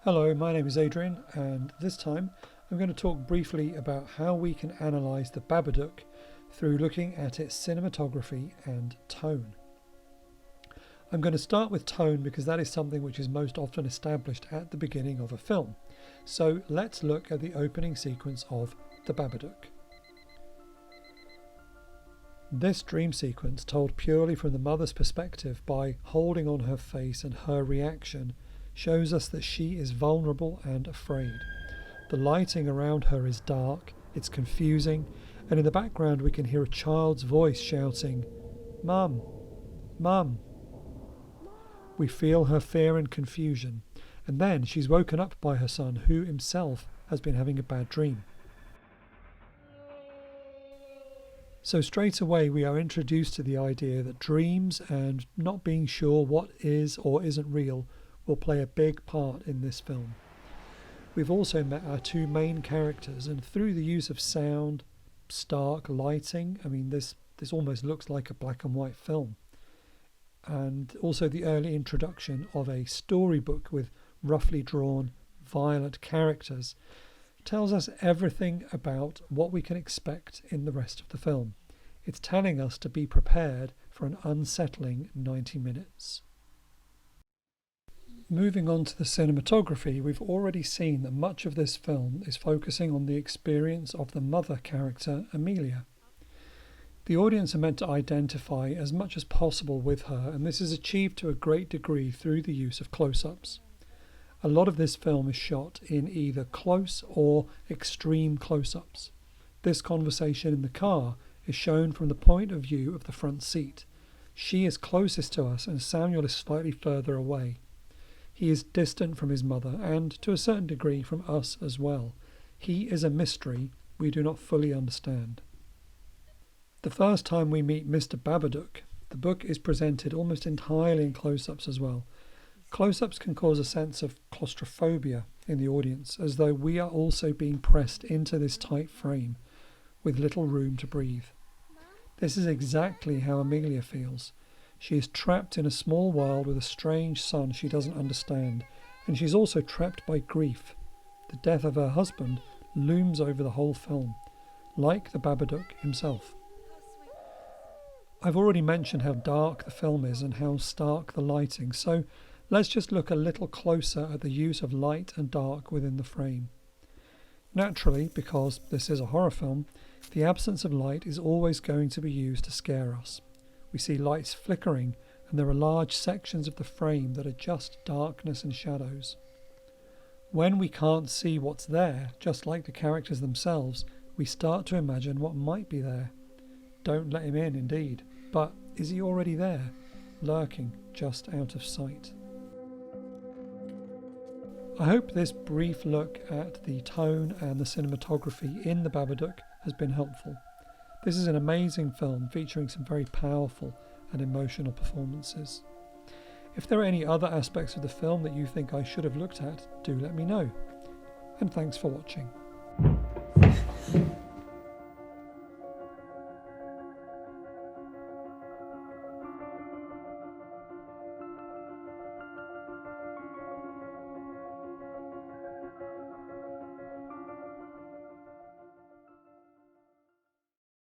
Hello, my name is Adrian, and this time I'm going to talk briefly about how we can analyse the Babadook through looking at its cinematography and tone. I'm going to start with tone because that is something which is most often established at the beginning of a film. So let's look at the opening sequence of the Babadook. This dream sequence, told purely from the mother's perspective by holding on her face and her reaction, shows us that she is vulnerable and afraid. The lighting around her is dark, it's confusing, and in the background we can hear a child's voice shouting, "Mum, Mum." We feel her fear and confusion, and then she's woken up by her son, who himself has been having a bad dream. So straight away we are introduced to the idea that dreams and not being sure what is or isn't real will play a big part in this film. We've also met our two main characters, and through the use of sound, stark lighting, this almost looks like a black and white film, and also the early introduction of a storybook with roughly drawn violent characters tells us everything about what we can expect in the rest of the film. It's telling us to be prepared for an unsettling 90 minutes. Moving on to the cinematography, we've already seen that much of this film is focusing on the experience of the mother character, Amelia. The audience are meant to identify as much as possible with her, and this is achieved to a great degree through the use of close-ups. A lot of this film is shot in either close or extreme close-ups. This conversation in the car is shown from the point of view of the front seat. She is closest to us and Samuel is slightly further away. He is distant from his mother and, to a certain degree, from us as well. He is a mystery we do not fully understand. The first time we meet Mr. Babadook, the book is presented almost entirely in close-ups as well. Close-ups can cause a sense of claustrophobia in the audience, as though we are also being pressed into this tight frame with little room to breathe. This is exactly how Amelia feels. She is trapped in a small world with a strange son she doesn't understand, and she's also trapped by grief. The death of her husband looms over the whole film, like the Babadook himself. I've already mentioned how dark the film is and how stark the lighting, so let's just look a little closer at the use of light and dark within the frame. Naturally, because this is a horror film, the absence of light is always going to be used to scare us. We see lights flickering, and there are large sections of the frame that are just darkness and shadows. When we can't see what's there, just like the characters themselves, we start to imagine what might be there. Don't let him in, indeed. But is he already there, lurking just out of sight? I hope this brief look at the tone and the cinematography in The Babadook has been helpful. This is an amazing film featuring some very powerful and emotional performances. If there are any other aspects of the film that you think I should have looked at, do let me know. And thanks for watching.